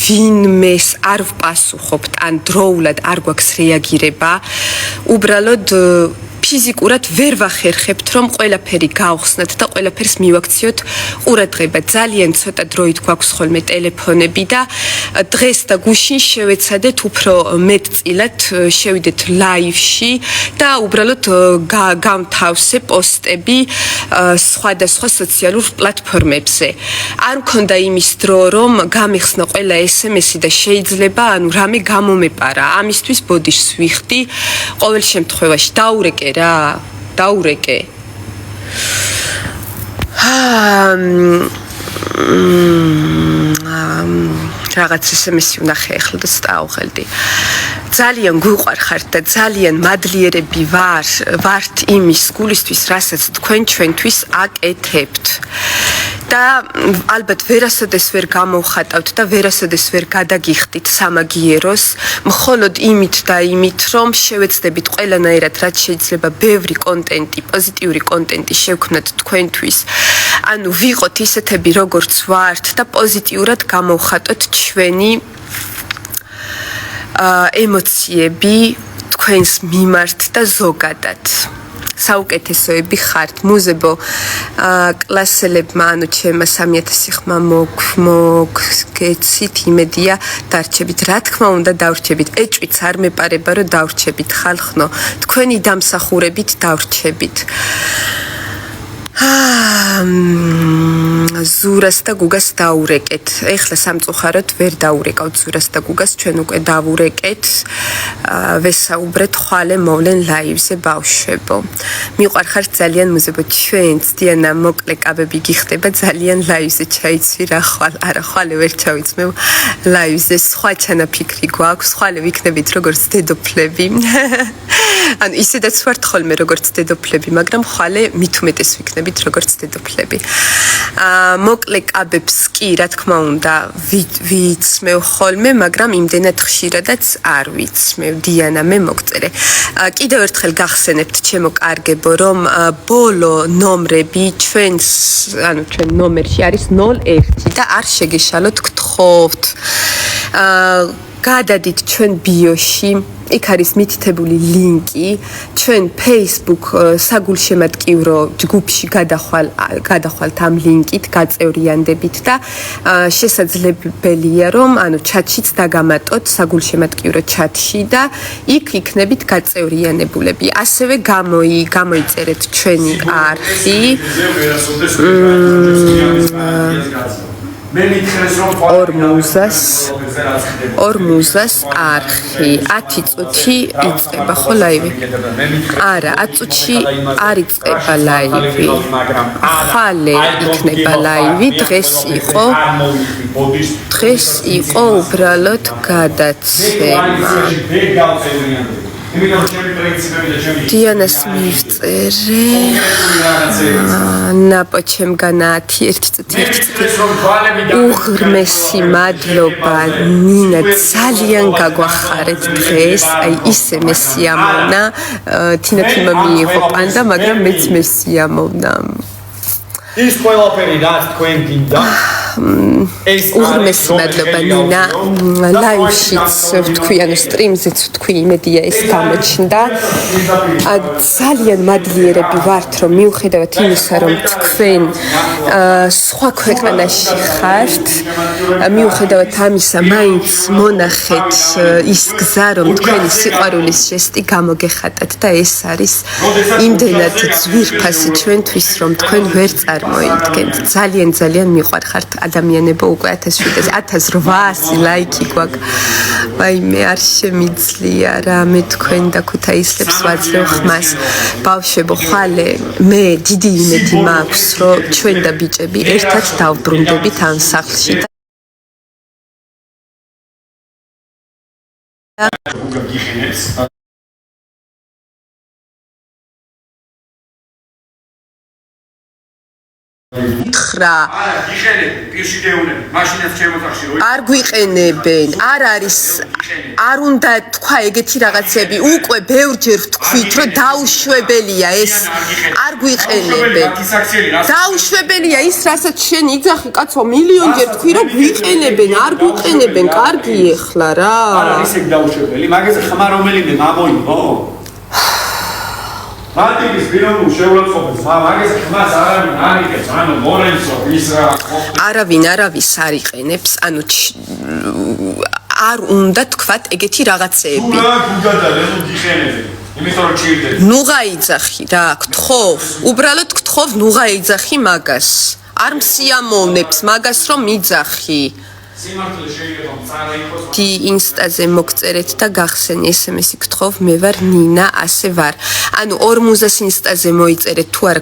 ვინმეს არ ვპასუხობთ, ან დროულად არ გვაქვს რეაგირება, უბრალოდ ფიზიკურად ვერ ვახერხებთ, რომ ყველაფერი გავხსნათ და ყველაფერს მივაქციოთ ყურადღება. ძალიან ცოტა დროით გვაქვს ხოლმე ტელეფონები და დღეს და გუშინ შევეცადეთ უფრო მეტწილად შევიდეთ ლაივში და უბრალოდ გამთავსე პოსტები სხვადასხვა სოციალურ პლატფორმებზე. არ მქონდა იმის დრო, რომ გამიხსნა ყველა SMS-ი და შეიძლება ანუ რამე გამომეპარა. ამისთვის ბოდიშს ვიხდი. ყოველ შემთხვევაში დაურეკე რა, დაურეკე. რაღაც SMS-ი ვნახე ახლა და წავღელდი. ძალიან გვიყვარხართ და ძალიან მადლიერები ვართ იმის გულისთვის, რასაც თქვენ ჩვენთვის აკეთებთ. და ალბათ ვერასოდეს ვერ გამოვხატავთ და ვერასოდეს ვერ გადაგიხდით სამაგიეროს, მხოლოდ იმით და იმით, რომ შევეცდებით ყველანაირად რაც შეიძლება ბევრი კონტენტი, პოზიტიური კონტენტი შევქმნათ თქვენთვის. ანუ ვიყოთ ისეთები როგორც ვართ და პოზიტიურად გამოვხატოთ ჩვენი ემოციები თქვენს მიმართ და ზოგადად. საუკეთესოები ხართ. მუზებო კლასელებმა, ანუ ჩემმა 3000 ხმა მოგეცით, იმედია დარჩებით. რა თქმა უნდა დავრჩებით. ეჭვიც არ მეპარება, რომ დავრჩებით ხალხნო. თქვენი დამსახურებით დავრჩებით. ზურას და გუგას დაურეკეთ. ეხლა სამწუხაროდ ვერ დაურეკავთ ზურას და გუგას, ჩვენ უკვე დავურეკეთ. ვესაუბრეთ ხვალე მოვლენ ლაივზე ბავშვებო. მიყვარხართ ძალიან მუზებო, ჩვენც დიანა მოკლე კაბები გიხდება ძალიან ლაივზე ჩაიცვი რა ხვალ. არა, ხვალე ვერ ჩავიცმევ ლაივზე. სხვა ჩანაფიქრი გვაქვს, ხვალე ვიქნებით როგორც დედოფლები. ანუ ისედაც ვართ ხოლმე როგორც დედოფლები, მაგრამ ხვალე მით უმეტეს ვიქნებით როგორც დედოფლები. მოკლე კაბებს კი, რა თქმა უნდა, ვიცმევ ხოლმე, მაგრამ იმდენად ხშირადაც არ ვიცმევ. დიანა, მე მოგწერე. კიდევ ერთხელ გახსენებთ, ჩემო კარგებო, რომ ბოლო ნომრები ჩვენს, ანუ ჩვენ ნომერში არის 01 და არ შეგეშალოთ, გთხოვთ. გადადით ჩვენ ბიოში, იქ არის მითითებული ლინკი, ჩვენ Facebook საგულშემატკივრო ჯგუფში გადახვალთ ამ ლინკით, გაწევრიანდებით და შესაძლებელია რომ, ანუ ჩატშიც დაგამატოთ საგულშემატკივრო ჩატში და იქ იქნებით გაწევრიანებულები. ასევე გამოიწერეთ ჩვენი არხი. ორმუზას არხი 10 წუთი იწყება ხო ლაივი? არა, 10 წუთში არ იწყება ლაივი. ხვალე იქნება ლაივი, დღეს იყო უბრალოდ გადაცემა. დიანას მივწერე. ნაპო ჩემგანათი 1 წუთი. უღრმესი მადლობა ნინა, ძალიან გაგვახარეთ დღეს, აი ისე მესიამოვნა. თინათიმა მიიღო პანდა, მაგრამ მეც მესიამოვნა. ის ყველაფერი რაც თქვენ გინდა უღრმესი მადლობა ნინა. ლაივშიც ვთქვი, ანუ სტრიმზეც ვთქვი, იმედია ეს გამოჩნდა. ძალიან მადლიერები ვართ, რომ მიუხედავად იმისა, რომ თქვენ სხვა ქვეყანაში ხართ, მიუხედავად ამისა, მაინც მონახეთ ის გზა, რომ თქვენი სიყვარულის ჟესტი გამოგეხატათ და ეს არის იმდენად ძვირფასი ჩვენთვის, რომ თქვენ ვერ წარმოიდგენთ. ძალიან მიყვარხართ ადამიანებო, უკვე 1800 ლაიკი გვაქვს. ვაიმე, არ შემიძლია რა, მე თქვენ და ქუთაისლებს ვაძლევ ხმას. ბავშვებო, ხვალე მე დიდი იმედი მაქვს, რომ ჩვენ და ბიჭები ერთად დავბრუნდებით ამ სახლში. ხრა არა იხელები პირში გეუნები მაშინაც ჩემო სახში რო არ გვიყენებენ არ არის არ უნდა თქვა ეგეთი რაღაცები უკვე ბევრჯერ ვთქვით რომ დაუშვებელია ეს არ გვიყენებენ დაუშვებელია ის რასაც შენ იძახი კაცო მილიონჯერ თქვი რომ გვიყენებენ არ გვიყენებენ კარგი ეხლა რა არა ისე დაუშვებელი მაგაზე ხმა რომელიმე მამოიღო მარტიკის ბირონულ შეულაცხყოფს მაგაზე ხმას არავინ არ იყენებს ანუ მორენცო ის რა არავინ არავის არ იყენებს ანუ არ უნდა თქვათ ეგეთი რაღაცეები რა გუგადალე ნუ გიხენები იმიტომ რომ ჭირდება ნუ გაიძახი რა გთხოვ უბრალოდ გთხოვ ნუ გაიძახი მაგას არ მსიამოვნებს მაგას რომ მიძახი სიმართლე შეიძლება მწარა იყოს დი ინსტაზე მოგწერეთ და გახსენი SMS-ი გთხოვ მე ვარ ნინა ასე ვარ ანუ 40-ს ინსტაზე მოიწერეთ თუ არა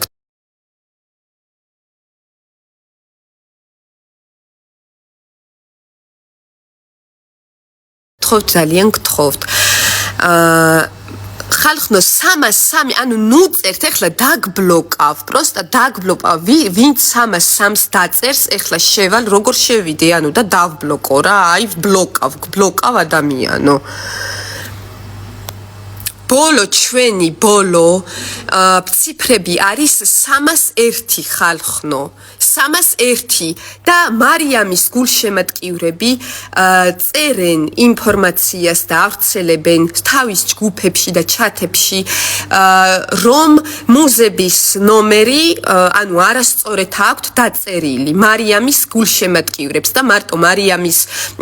გთხოვთ ძალიან გთხოვთ ხალხნო 303 ანუ ნუ წერთ ეხლა დაგბლოკავ პროსტა დაგბლოკავ ვინც 303-ს დაწერს ეხლა შევალ როგორ შევიდე ანუ და დავბლოკო რა აი ბლოკავ ადამიანო ბოლო ჩვენი ბოლო ციფრები არის 301 ხალხნო 301 და მარიამის გულშემატკივრები წერენ ინფორმაციას და ავრცელებენ თავის ჯგუფებში და ჩათებში რომ მუზების ნომერი ანუ არასწორად აქვთ დაწერილი მარიამის გულშემატკივრებს და მარტო მარიამის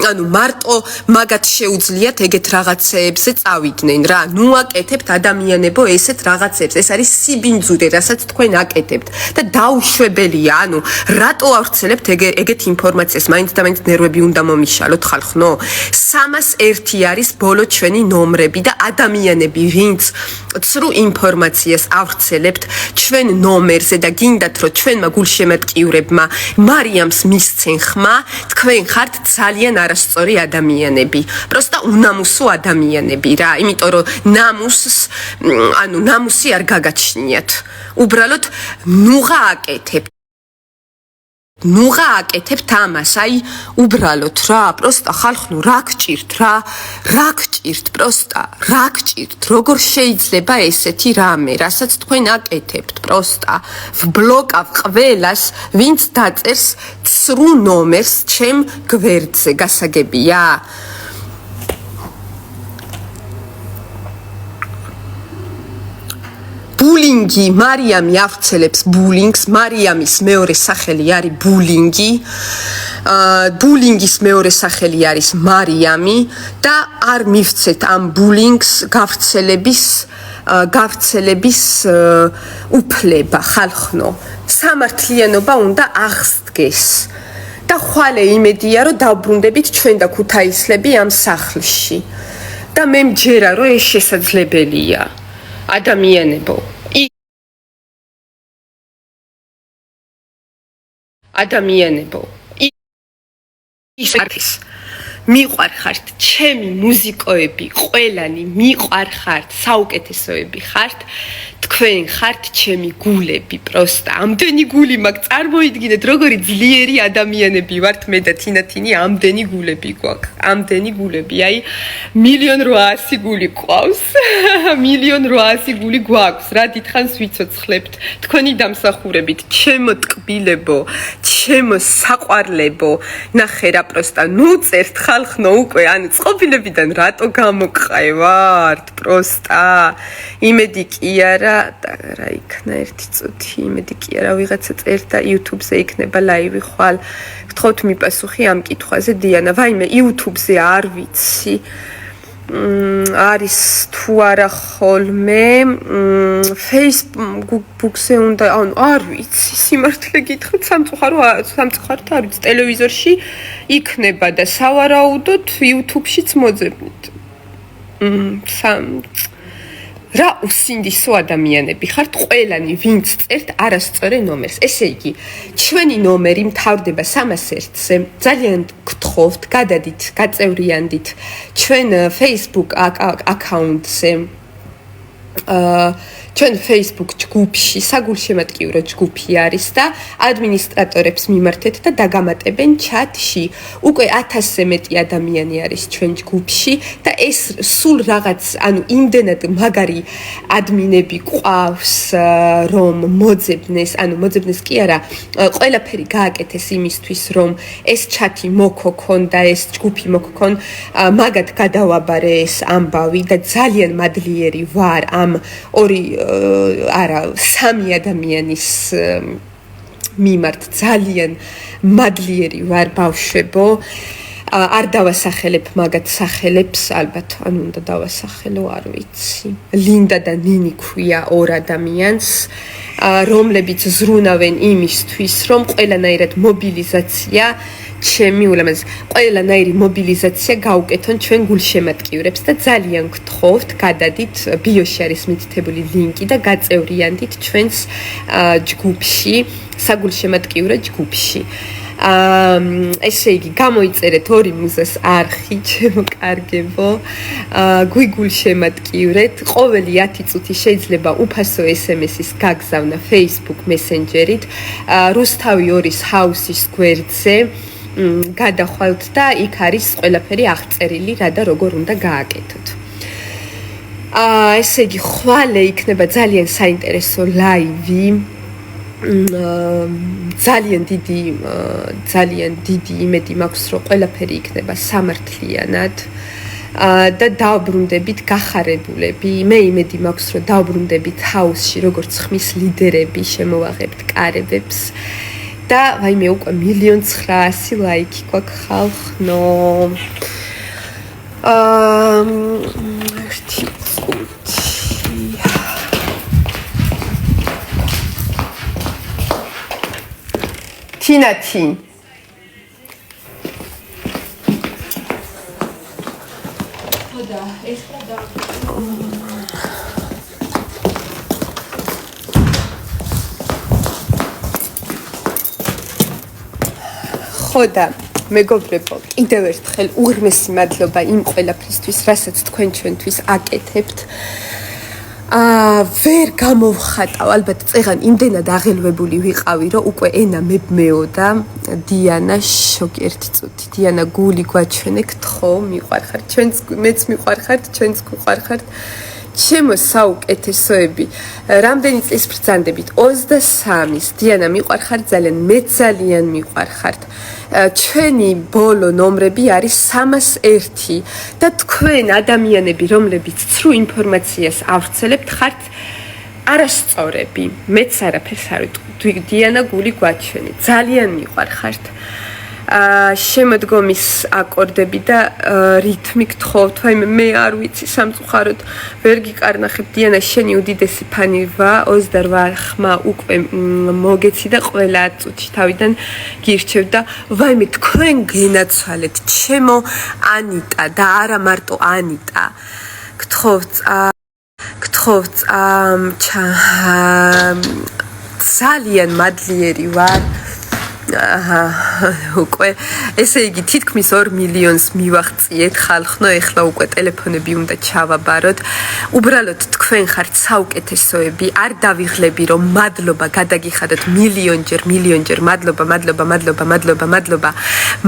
ანუ მარტო მაგათ შეუძლიათ ეგეთ რაღაცეებზე წავიდნენ რა ნუ აკეთებთ ადამიანებო ესეთ რაღაცებს ეს არის სიბინძურე რასაც თქვენ აკეთებთ და დაუშვებელია ანუ რატო ავრცელებთ ეგეთ ინფორმაციას მაინც და მაინც ნერვები უნდა მომიშალოთ ხალხნო 301 არის ბოლო ჩვენი ნომრები და ადამიანები ვინც ცრუ ინფორმაციას ავრცელებთ ჩვენ ნომერზე და გინდათ რომ ჩვენმა გულშემატკივრებმა მარიამს მისცენ ხმა თქვენ ხართ ძალიან არასწორი ადამიანები პროსტა უნამუსო ადამიანები რა იმიტომ რომ ნამუსი არ გაგაჩნიათ უბრალოდ ნუღა აკეთებთ ამას აი უბრალოდ რა პროსტა ხალხნუ რა გჭირთ პროსტა რა გჭირთ როგორ შეიძლება ესეთი რამე რასაც თქვენ აკეთებთ პროსტა ვბლოკავ ყველას ვინც დაწერს ცრუ ნომერს ჩემ გვერდზე გასაგებია ბულინგი მარიამი ავრცელებს ბულინგს მარიამის მეორე სახელი არის ბულინგი ბულინგის მეორე სახელი არის მარიამი და არ მივცეთ ამ ბულინგს გავრცელების უფლება ხალხნო სამართლიანობა უნდა აღსდგეს და ხვალე იმედია რომ დავბრუნდებით ჩვენ და ქუთაისლები ამ სახლში და მე მჯერა რომ ეს შესაძლებელია ადამიანებო ის არის მიყვარხართ ჩემი მუსიკოები ყველანი მიყვარხართ საუკეთესოები ხართ თქვენ ხართ ჩემი გულები პროსტა ამდენი გული მაქვს წარმოიდგინეთ როგორი ძლიერი ადამიანები ვართ მე და თინათინი ამდენი გულები გვაქვს ამდენი გულები აი 1.800.000 გული ყავს 1.800.000 გული გვაქვს რა დიდხანს ვიცოცხლებთ თქვენი დამსახურებით ჩემო ტკბილებო ჩემო საყვარლებო ნახე რა პროსტა ნუ წერთ ხალხნო უკვე ანუ წყობილებიდან რატო გამოგყევართ პროსტა იმედი კი არა რა იქნა ერთი წუთი იმედი კი არა ვიღაცა წერდა YouTube-ზე იქნება ლაივი ხვალ გთხოვთ მიპასუხი ამ კითხვაზე დიანა ვაიმე YouTube-ზე არ ვიცი არის თუ არა ხოლმე Facebook-ზე უნდა ანუ არ ვიცი სიმართლე გითხრათ სამწუხაროდ არ ვიცი ტელევიზორში იქნება და სავარაუდოდ YouTube-შიც მოძებნით რა უსინდისო ადამიანები ხართ ყველანი ვინც წერთ არასწორი ნომერს ესე იგი ჩვენი ნომერი მთავრდება 301-ზე ძალიან გთხოვთ გადადით გაწევრიანდით ჩვენ Facebook აკაუნტზე ჩვენ Facebook ჯგუფში საგულშემატკივრო ჯგუფი არის და ადმინისტრატორებს მიმართეთ და დაგამატებენ ჩატში. უკვე 1000-ზე მეტი ადამიანი არის ჩვენ ჯგუფში და ეს სულ რაღაც, იმდენად მაგარი ადმინები ყავს, რომ მოძებნეს კი არა, ყველაფერი გააკეთეს იმისთვის, რომ ეს ჩატი მოქოქონ და ეს ჯგუფი მოქოქონ, მაგათ გადავაბარე ეს ამბავი და ძალიან მადლიერი ვარ ამ 3 ადამიანის მიმართ ძალიან მადლიერი ვარ ბავშვებო. არ დავასახელებ მაგათ სახელებს, ალბათ უნდა დავასახელო, არ ვიცი. ლინდა და ნინი ქვია 2 ადამიანს, რომლებიც ზრუნავენ იმისთვის, რომ ყველანაირად მობილიზაცია ყველანაირი მობილიზაცია გაუკეთონ ჩვენ გულშემატკივრებს და ძალიან გთხოვთ, გადადით ბიოში არის მითითებული ლინკი და გაწევრიანდით ჩვენს ჯგუფში, საგულშემატკივრო ჯგუფში. ესე იგი, გამოიწერეთ 2 მუზას არხი, ჩემო კარგებო, გვიგულშემატკივრეთ, ყოველი 10 წუთი შეიძლება უფასო SMS-ის გაგზავნა Facebook Messenger-ით, რუსთავი 2-ის ჰაუსის გვერდზე. გადახვალთ და იქ არის ყველაფერი აღწერილი, რა და როგორ უნდა გააკეთოთ. ესე იგი, ხვალე იქნება ძალიან საინტერესო ლაივი. ძალიან დიდი იმედი მაქვს, რომ ყველაფერი იქნება სამართლიანად და დავბრუნდებით გახარებულები. მე იმედი მაქვს, რომ დავბრუნდებით ჰაუსში, როგორც ხმის ლიდერები, შემოვაღებთ კარებებს. და ვაიმე უკვე 1.900.000 ლაიქი გვაქვს ხალხნო. ერთი წუთი. თინათინ. ხოდა, ეხლა და ხოდა მეგობრებო, კიდევ ერთხელ უღრმესი მადლობა იმ ყველაფრისთვის, რასაც თქვენ ჩვენთვის აკეთებთ. ვერ გამოვხატავ, ალბათ წეღან იმდენად აღელვებული ვიყავი, რომ უკვე ენა მებმეოდა. დიანა, შოკი, ერთი წუთი. დიანა, გული გვაჩვენე, გთხოვ, მიყვარხართ, მეც მიყვარხართ, ჩვენც გვიყვარხართ. ჩემო საუკეთესოები, რამდენი წლის ბრძანდებით? 23-ის. დიანა, მიყვარხართ ძალიან, მე ძალიან მიყვარხართ. ჩვენი ბოლო ნომრები არის 301 და თქვენ ადამიანები, რომლებიც ცრუ ინფორმაციას ავრცელებთ, ხართ არასწორები. მეც არაფერს არ ვიტყვი. დიანა, გული გვაჩვენე, ძალიან მიყვარხართ. შემოდგომის აკორდები და რითმი გთხოვთ, მე არ ვიცი სამწუხაროდ ვერ გიკარნახებ. დიანა, შენი უდიდესი ფანი ვარ, 28 ხმა უკვე მოგეცი და ყველა 10 წუთში თავიდან გირჩევ და ვაიმე თქვენ გენაცვალეთ, ჩემო ანიტა და არა მარტო ანიტა. გთხოვთ ძალიან მადლიერი ვარ. უკვე ესე იგი თითქმის 2 მილიონს მივაღწიეთ ხალხნო, ეხლა უკვე ტელეფონები უნდა ჩავაბაროთ. უბრალოდ თქვენ ხართ საუკეთესოები, არ დავიღლები რომ მადლობა გადაგიხადოთ მილიონჯერ,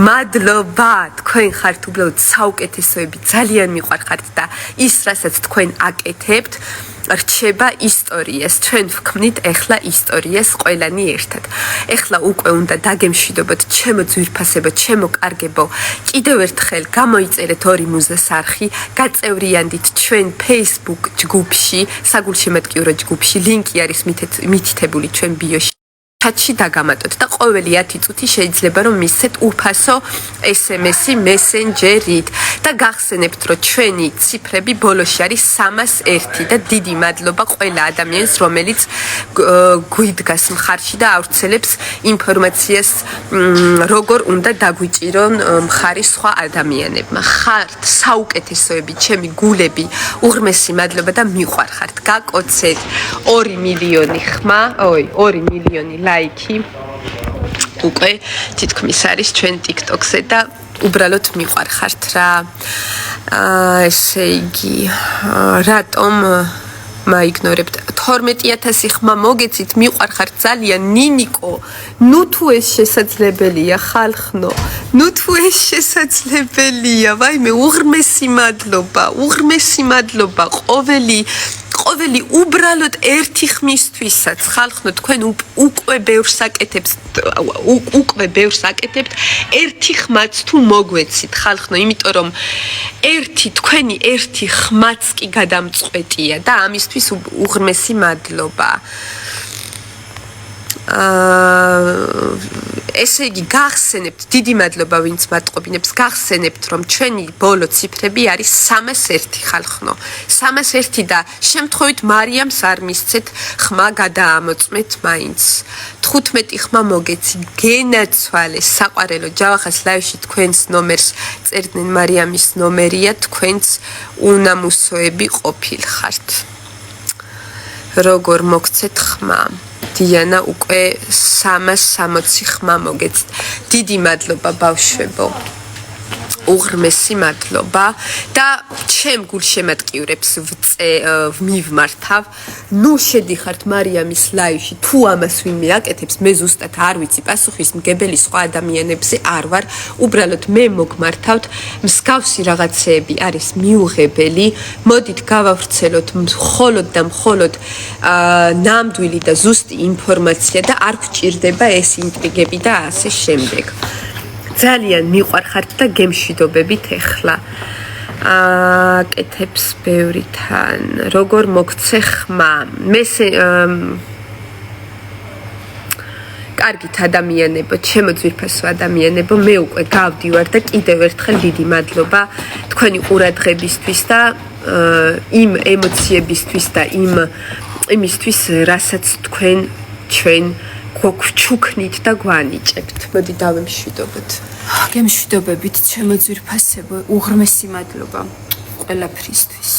მადლობა, თქვენ ხართ უბრალოდ საუკეთესოები, ძალიან მიყვარხართ და ის რასაც თქვენ აკეთებთ რჩება ისტორიას. ჩვენ ვქმნით ეხლა ისტორიას ყველანი ერთად. ეხლა უკვე უნდა დაგემშვიდობოთ, ჩემო ძვირფასებო, ჩემო კარგებო. კიდევ ერთხელ გამოიწერეთ 2 მუზას არხი, გაწევრიანდით ჩვენ Facebook ჯგუფში, საგულშემატკივრო ჯგუფში, ლინკი არის მითითებული ჩვენ ბიოში. ჩატში დაგამატოთ და ყოველი 10 წუთი შეიძლება რომ მისცეთ უფასო SMS-ი Messenger-ით და გახსენებთ რომ ჩვენი ციფრები ბოლოში არის 301 და დიდი მადლობა ყველა ადამიანს რომელიც გვიდგას მხარში და ავრცელებს ინფორმაციას როგორ უნდა დაგვიჭირონ მხარი სხვა ადამიანებმა. ხართ საუკეთესოები, ჩემი გულები, უღრმესი მადლობა და მიყვარხართ. გაკოცეთ 2 მილიონი ხმა, 2 მილიონი ლაიქი უკვე თითქმის არის ჩვენ TikTok-ზე და უბრალოდ მიყვარხართ რა. ესე იგი, რატომ მაიგნორებთ? 12,000 ხმა მოგეცით, მიყვარხარ ძალიან ნინიკო. ნუ თუ ეს შესაძლებელია ხალხნო. ნუ თუ ეს შესაძლებელია, ვაიმე, უღრმესი მადლობა, ყოველი უბრალოდ ერთი ხმისთვისაც ხალხნო თქვენ უკვე ბევრს აკეთებთ ერთი ხმაც თუ მოგვეცით ხალხნო იმიტომ რომ თქვენი ერთი ხმაც კი გადამწყვეტია და ამისთვის უღრმესი მადლობა ესე იგი გახსენებთ დიდი მადლობა ვინც მატყობინებს გახსენებთ რომ ჩვენი ბოლო ციფრები არის 301 ხალხნო 301 და შემთხვევით მარიამს არ მისცეთ ხმა გადაამოწმეთ მაინც 15 ხმა მოგეცით გენაცვალე საყვარელო ჯავახას ლაივში თქვენს ნომერს წერდნენ მარიამის ნომერია თქვენც უნამუსოები ყოფილხართ როგორ მოგცეთ ხმა დიანა უკვე 360 ხმა მოგეცით. დიდი მადლობა ბავშვებო. უღრმესი მადლობა და ჩემ გულშემატკივრებს მივმართავ. ნუ შედიხართ მარიამის ლაივში. თუ ამას ვინმე აკეთებს, მე ზუსტად არ ვიცი პასუხის მგებელი სხვა ადამიანებზე არ ვარ. უბრალოდ მე მოგმართავთ. მსგავსი რაღაცეები არის მიუღებელი. მოდით გავავრცელოთ მხოლოდ და მხოლოდ ნამდვილი და ზუსტი ინფორმაცია და არ გვჭირდება ეს ინტრიგები და ასე შემდეგ. ძალიან მიყვარხართ და გემშვიდობებით ეხლა. აკეთებს ბევრიდან. როგორ მოგცე ხმა? კარგით ადამიანებო, ჩემო ძვირფასო ადამიანებო, მე უკვე გავდივარ და კიდევ ერთხელ დიდი მადლობა თქვენი ყურადღებისთვის და იმ ემოციებისთვის და იმისთვის, რასაც თქვენ ჩვენ გვჩუქნით და გვანიჭებთ. მოდი დავემშვიდობოთ. გემშვიდობებით, ჩემო ძვირფასებო, უღრმესი მადლობა ყველაფრისთვის.